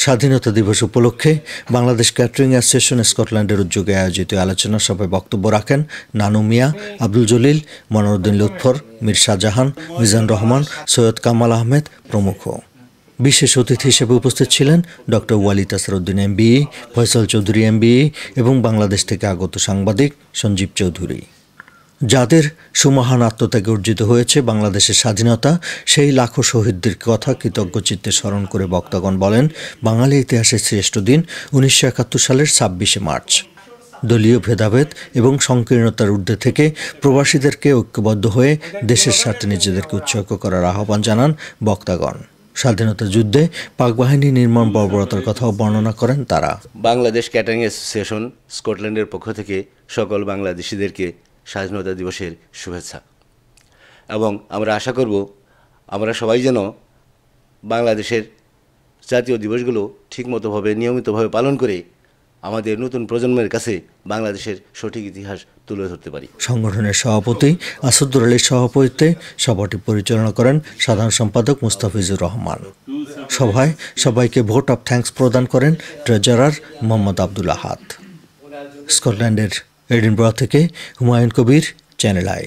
স্বাধীনতা দিবস উপলক্ষে বাংলাদেশ ক্যাটারিং অ্যাসোসিয়েশন স্কটল্যান্ডের উদ্যোগে আয়োজিত আলোচনা সভায় বক্তব্য রাখেন নানু মিয়া, আব্দুল জলিল, মনোরুদ্দিন লুৎফর, মীর শাহজাহান, মিজান রহমান, সৈয়দ কামাল আহমেদ প্রমুখ। বিশেষ অতিথি হিসেবে উপস্থিত ছিলেন doctor Walid Asaruddin MBE, Faisal Chowdhury MBE এবং বাংলাদেশ থেকে আগত সাংবাদিক সঞ্জীব চৌধুরী। যাদের সুমহান আত্মত্যাগে অর্জিত হয়েছে বাংলাদেশের স্বাধীনতা, সেই লাখো শহীদদের কথা কৃতজ্ঞ চিত্তে স্মরণ করে বক্তাগণ বলেন, বাঙালি ইতিহাসের শ্রেষ্ঠ দিন 1971 সালের 26শে মার্চ। দলীয় ভেদাভেদ এবং সংকীর্ণতার ঊর্ধ্বে থেকে প্রবাসীদেরকে ঐক্যবদ্ধ হয়ে দেশের স্বার্থে নিজেদেরকে উৎসর্গ করার আহ্বান জানান বক্তাগণ। স্বাধীনতা যুদ্ধে পাক বাহিনী নির্মম বর্বরতার কথাও বর্ণনা করেন তারা। বাংলাদেশ ক্যাটারিং অ্যাসোসিয়েশন স্কটল্যান্ডের পক্ষ থেকে সকল বাংলাদেশিদেরকে স্বাধীনতা দিবসের শুভেচ্ছা, এবং আমরা আশা করব আমরা সবাই যেন বাংলাদেশের জাতীয় দিবসগুলো ঠিকমতোভাবে নিয়মিতভাবে পালন করে আমাদের নতুন প্রজন্মের কাছে বাংলাদেশের সঠিক ইতিহাস তুলে ধরতে পারি। সংগঠনের সভাপতি আসাদুর আলীর সভাপতিত্বে সভাটি পরিচালনা করেন সাধারণ সম্পাদক মুস্তাফিজুর রহমান। সভায় সবাইকে ভোট অব থ্যাঙ্কস প্রদান করেন ট্রেজারার মোহাম্মদ আব্দুল আহাদ। স্কটল্যান্ডের এডিনবরা থেকে হুমায়ুন কবির, চ্যানেল আই।